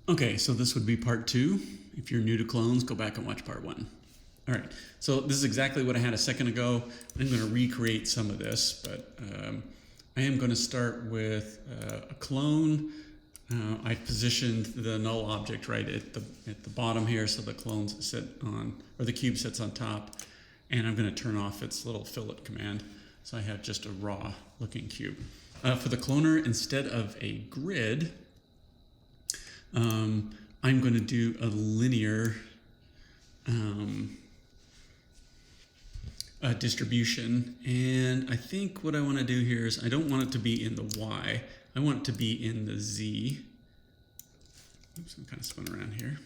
Okay, so this would be part 2. If you're new to clones, go back and watch part 1. All right, so this is exactly what I had a second ago. I'm going to recreate some of this, but I am going to start with a clone. I positioned the null object right at the bottom here, so the clones sit on, or the cube sits on top, and I'm going to turn off its little fillet command, so I have just a raw looking cube. For the cloner, instead of a grid, I'm going to do a linear distribution, and I think what I want to do here is I don't want it to be in the Y, I want it to be in the Z. Oops, I'm kind of spun around here.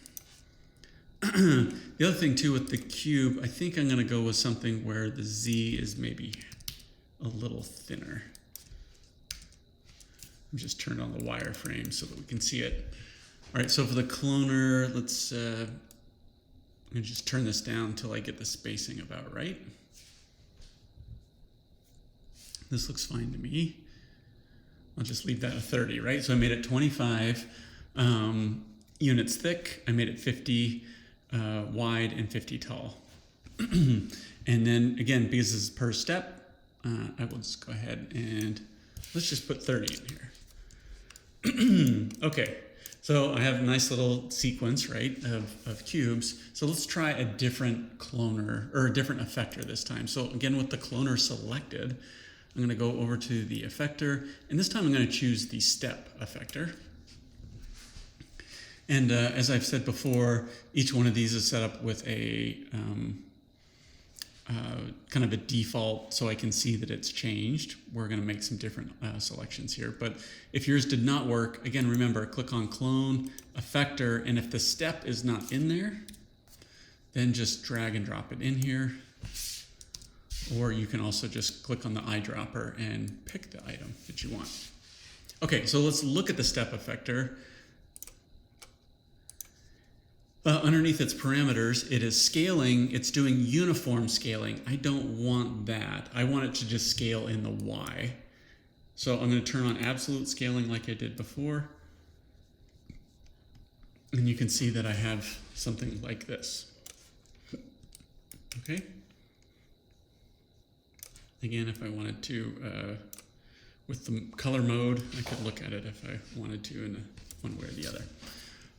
The other thing too with the cube, I think I'm going to go with something where the Z is maybe a little thinner. I'm just turned on the wireframe so that we can see it. All right, so for the cloner, let's I'm gonna just turn this down until I get the spacing about right. This looks fine to me. I'll just leave that at 30, right? So I made it 25 units thick. I made it 50 wide and 50 tall. And then again, because this is per step, I will just go ahead and let's just put 30 in here. Okay. So I have a nice little sequence, right, of cubes. So let's try a different cloner, or a different effector this time. So again, with the cloner selected, I'm going to go over to the effector, and this time I'm going to choose the step effector. And as I've said before, each one of these is set up with a kind of a default, so I can see that it's changed. We're going to make some different selections here, but if yours did not work, again, remember, click on clone, effector, and if the step is not in there, then just drag and drop it in here, or you can also just click on the eyedropper and pick the item that you want. Okay, so let's look at the step effector. Underneath its parameters, it is scaling, it's doing uniform scaling. I don't want that. I want it to just scale in the Y. So I'm going to turn on absolute scaling like I did before. And you can see that I have something like this. Okay. Again, if I wanted to, with the color mode, I could look at it if I wanted to in one way or the other.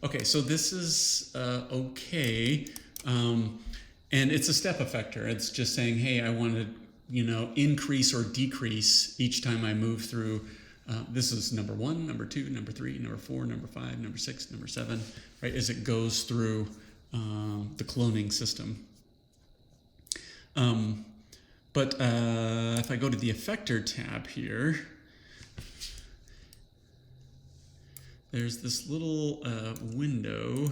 Okay, so this is okay, and it's a step effector. It's just saying, hey, I want to, increase or decrease each time I move through. This is number 1, number 2, number 3, number 4, number 5, number 6, number 7, right? As it goes through the cloning system. But if I go to the effector tab here, there's this little window.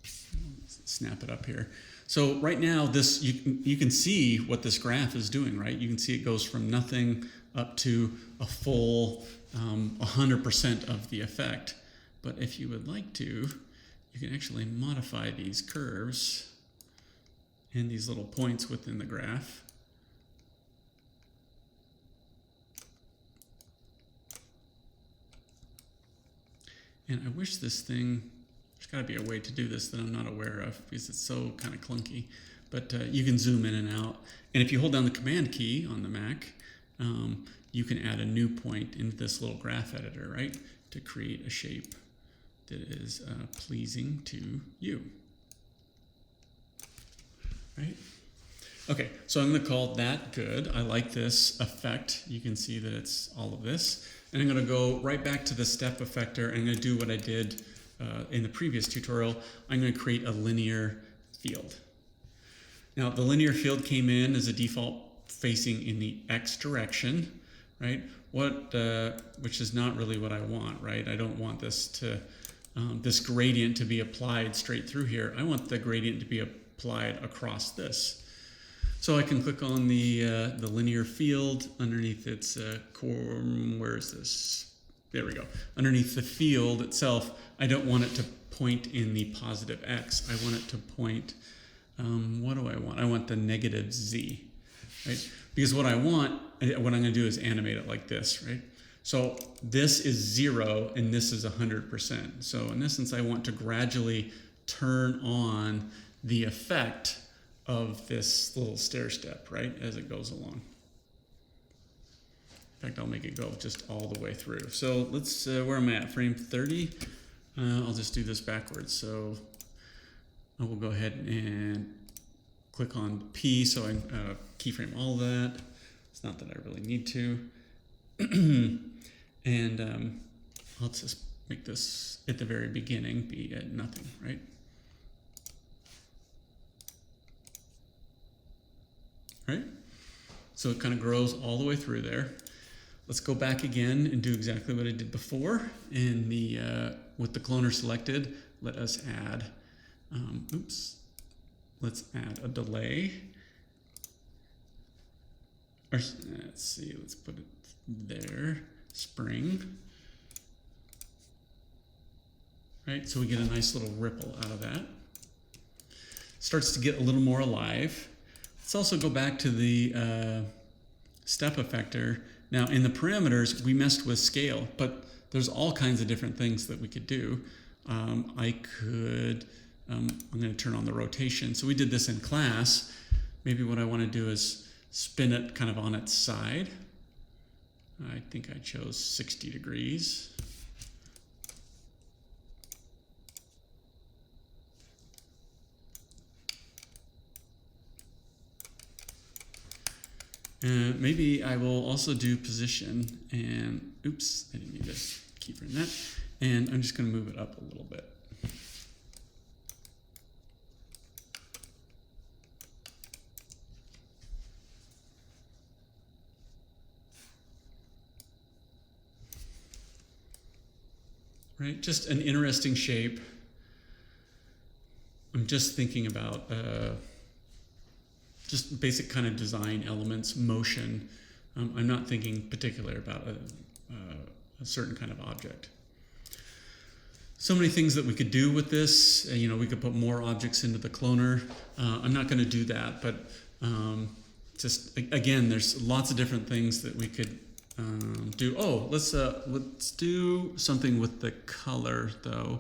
Let's snap it up here. So right now, this you can see what this graph is doing, right? You can see it goes from nothing up to a full 100% of the effect. But if you would like to, you can actually modify these curves and these little points within the graph. And I wish this thing, there's got to be a way to do this that I'm not aware of because it's so kind of clunky. But you can zoom in and out. And if you hold down the command key on the Mac, you can add a new point into this little graph editor, right, to create a shape that is pleasing to you. Right? Okay, so I'm going to call that good. I like this effect. You can see that it's all of this. And I'm going to go right back to the step effector. I'm going to do what I did in the previous tutorial. I'm going to create a linear field. Now, the linear field came in as a default facing in the X direction, right? Which is not really what I want, right? I don't want this to this gradient to be applied straight through here. I want the gradient to be applied across this. So I can click on the linear field underneath its where is this? There we go. Underneath the field itself, I don't want it to point in the positive X. I want it to point, what do I want? I want the negative Z, right? Because what I'm going to do is animate it like this, right? So this is 0 and this is 100%. So in essence, I want to gradually turn on the effect of this little stair step, right, as it goes along. In fact, I'll make it go just all the way through. So let's, where am I at? Frame 30? I'll just do this backwards. So I will go ahead and click on P so I keyframe all of that. It's not that I really need to. And I'll just make this at the very beginning be at nothing, right? Right? So it kind of grows all the way through there. Let's go back again and do exactly what I did before. In the with the cloner selected, let us add, let's add a delay. Or let's see, let's put it there, spring. Right, so we get a nice little ripple out of that. Starts to get a little more alive. Let's also go back to the step effector. Now in the parameters, we messed with scale, but there's all kinds of different things that we could do. I could, I'm gonna turn on the rotation. So we did this in class. Maybe what I wanna do is spin it kind of on its side. I think I chose 60 degrees. Maybe I will also do position and, oops, I didn't need to keyframe that. And I'm just gonna move it up a little bit. Right, just an interesting shape. I'm just thinking about just basic kind of design elements, motion. I'm not thinking particularly about a certain kind of object. So many things that we could do with this. You know, we could put more objects into the cloner. I'm not going to do that, but just again, there's lots of different things that we could do. Oh, let's do something with the color though.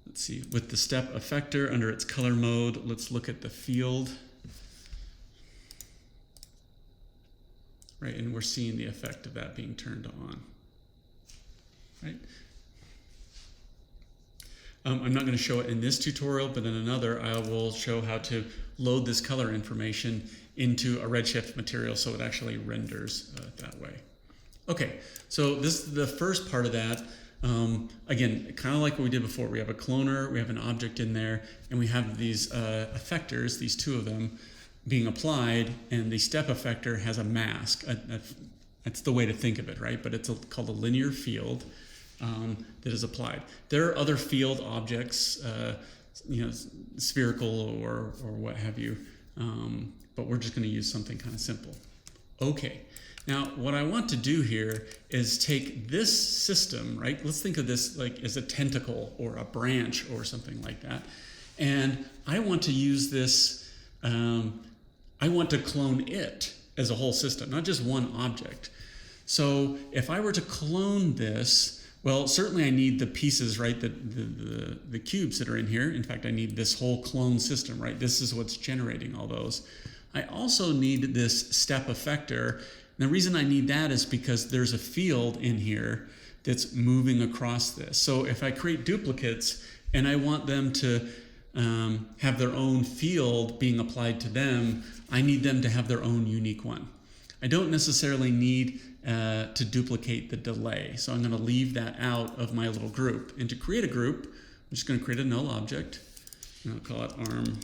Let's see, with the step effector under its color mode, let's look at the field. Right, and we're seeing the effect of that being turned on. Right? I'm not going to show it in this tutorial, but in another I will show how to load this color information into a Redshift material so it actually renders that way. Okay, so this is the first part of that. Again, kind of like what we did before, we have a cloner, we have an object in there, and we have these effectors, these two of them, being applied, and the step effector has a mask. That's the way to think of it, right? But it's called a linear field that is applied. There are other field objects, you know, spherical or what have you, but we're just going to use something kind of simple. Okay. Now, what I want to do here is take this system, right? Let's think of this like as a tentacle or a branch or something like that. And I want to use this, I want to clone it as a whole system, not just one object. So if I were to clone this, well, certainly I need the pieces, right? The cubes that are in here. In fact, I need this whole clone system, right? This is what's generating all those. I also need this step effector. And the reason I need that is because there's a field in here that's moving across this. So if I create duplicates and I want them to have their own field being applied to them, I need them to have their own unique one. I don't necessarily need to duplicate the delay. So I'm going to leave that out of my little group. And to create a group, I'm just going to create a null object. And I'll call it arm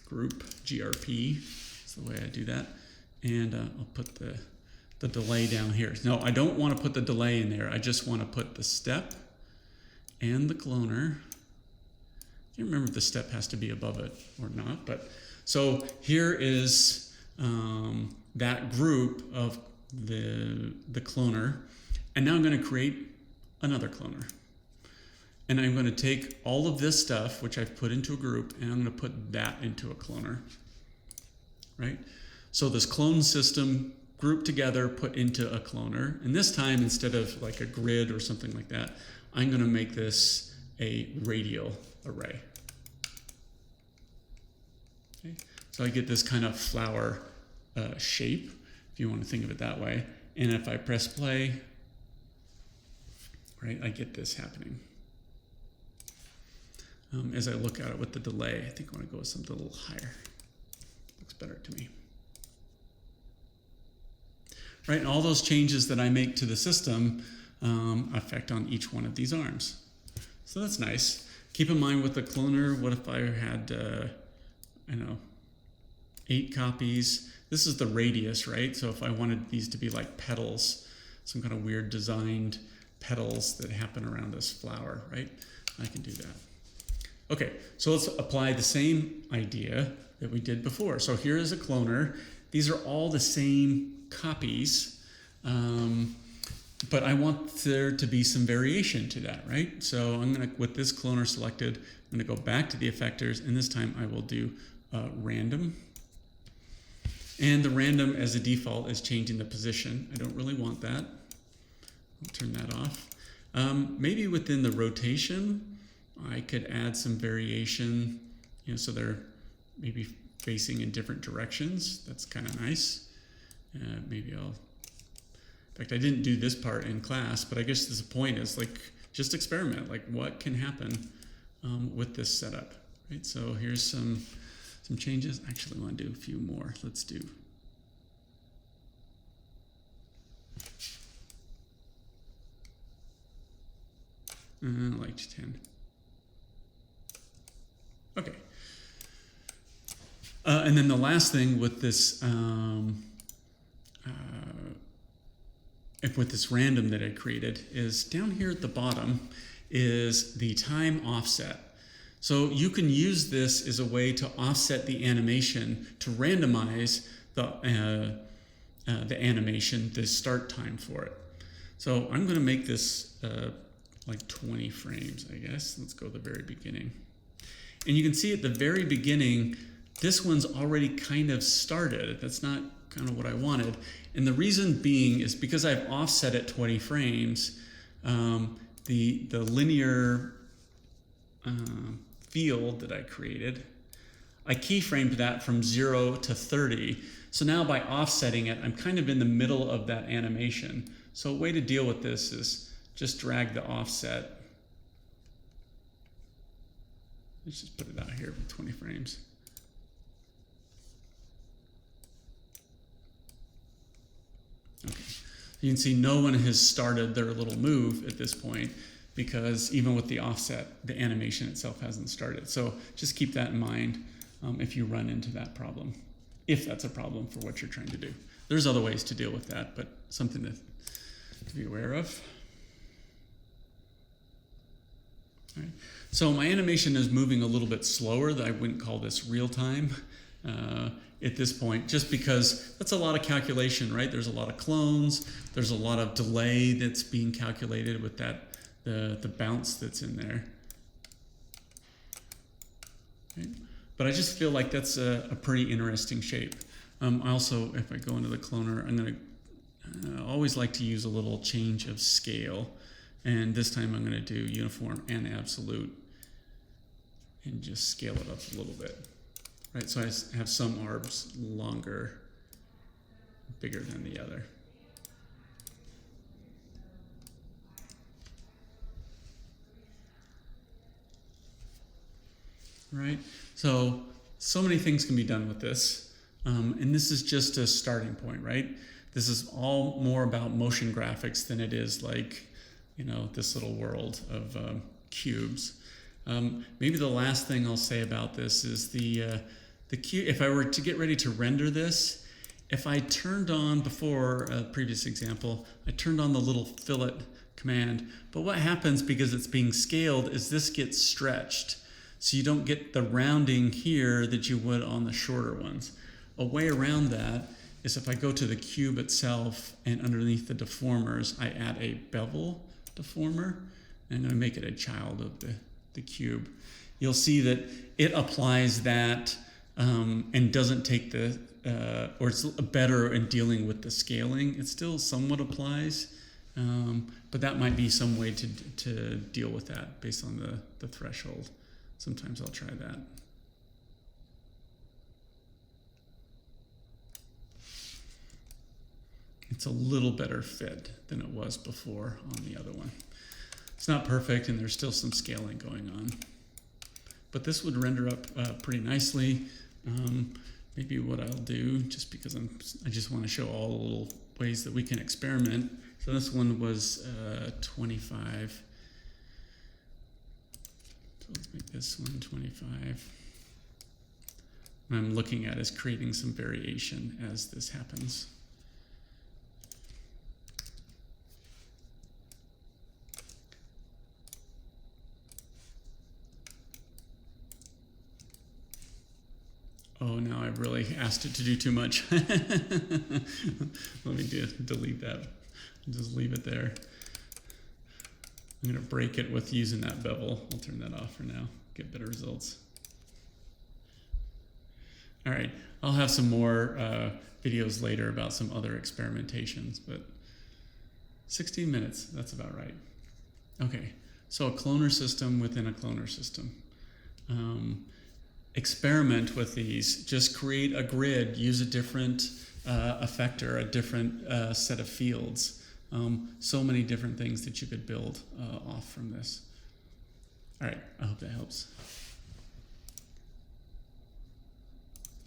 group, GRP. That's the way I do that. And I'll put the delay down here. No, I don't want to put the delay in there. I just want to put the step and the cloner. I can't remember if the step has to be above it or not. But so here is that group of the cloner. And now I'm going to create another cloner. And I'm going to take all of this stuff, which I've put into a group, and I'm going to put that into a cloner. Right? So this clone system grouped together, put into a cloner. And this time, instead of like a grid or something like that, I'm going to make this a radial array. Okay. So I get this kind of flower shape, if you want to think of it that way. And if I press play, right, I get this happening. As I look at it with the delay, I think I want to go with something a little higher. Looks better to me. Right, and all those changes that I make to the system affect on each one of these arms. So that's nice. Keep in mind with the cloner, what if I had, 8 copies? This is the radius, right? So if I wanted these to be like petals, some kind of weird designed petals that happen around this flower, right? I can do that. Okay, so let's apply the same idea that we did before. So here is a cloner. These are all the same copies, but I want there to be some variation to that, right? So I'm gonna, with this cloner selected, I'm gonna go back to the effectors, and this time I will do random. And the random as a default is changing the position. I don't really want that. I'll turn that off. Maybe within the rotation, I could add some variation, so they're maybe facing in different directions. That's kind of nice. Maybe I'll, in fact, I didn't do this part in class, but I guess the point is like, just experiment, like what can happen with this setup, right? So here's some changes. Actually, I want to do a few more. Let's do. I liked 10. Okay. And then the last thing with this, with this random that I created is down here at the bottom is the time offset. So you can use this as a way to offset the animation to randomize the animation, the start time for it. So I'm going to make this like 20 frames, I guess. Let's go to the very beginning. And you can see at the very beginning, this one's already kind of started. That's not kind of what I wanted. And the reason being is because I've offset it 20 frames, the linear field that I created, I keyframed that from 0 to 30. So now by offsetting it, I'm kind of in the middle of that animation. So a way to deal with this is just drag the offset. Let's just put it out here with 20 frames. Okay, you can see no one has started their little move at this point because even with the offset, the animation itself hasn't started. So just keep that in mind if you run into that problem, if that's a problem for what you're trying to do. There's other ways to deal with that, but something to be aware of. All right. So my animation is moving a little bit slower. I wouldn't call this real time at this point, just because that's a lot of calculation, right? There's a lot of clones. There's a lot of delay that's being calculated with that the bounce that's in there. Right? But I just feel like that's a pretty interesting shape. Also, if I go into the cloner, I'm going to always like to use a little change of scale. And this time I'm going to do uniform and absolute and just scale it up a little bit. Right, so I have some arbs longer, bigger than the other. Right, so many things can be done with this. And this is just a starting point, right? This is all more about motion graphics than it is like, this little world of cubes. Maybe the last thing I'll say about this is the cube. If I were to get ready to render this, if I turned on before a previous example, I turned on the little fillet command. But what happens because it's being scaled is this gets stretched. So you don't get the rounding here that you would on the shorter ones. A way around that is if I go to the cube itself and underneath the deformers, I add a bevel deformer. And I'm going to make it a child of the cube. You'll see that it applies that and doesn't take the or it's better in dealing with the scaling. It still somewhat applies, but that might be some way to deal with that based on the threshold. Sometimes I'll try that. It's a little better fit than it was before on the other one. It's not perfect, and there's still some scaling going on. But this would render up pretty nicely. Maybe what I'll do, just because I just want to show all the little ways that we can experiment. So this one was 25. So let's make this one 25. What I'm looking at is creating some variation as this happens. Oh, now I've really asked it to do too much. Let me delete that. Just leave it there. I'm going to break it with using that bevel. I'll turn that off for now, get better results. All right, I'll have some more videos later about some other experimentations, but 16 minutes, that's about right. Okay, so a cloner system within a cloner system. Experiment with these. Just create a grid, use a different effector, a different set of fields. So many different things that you could build off from this. All right, I hope that helps.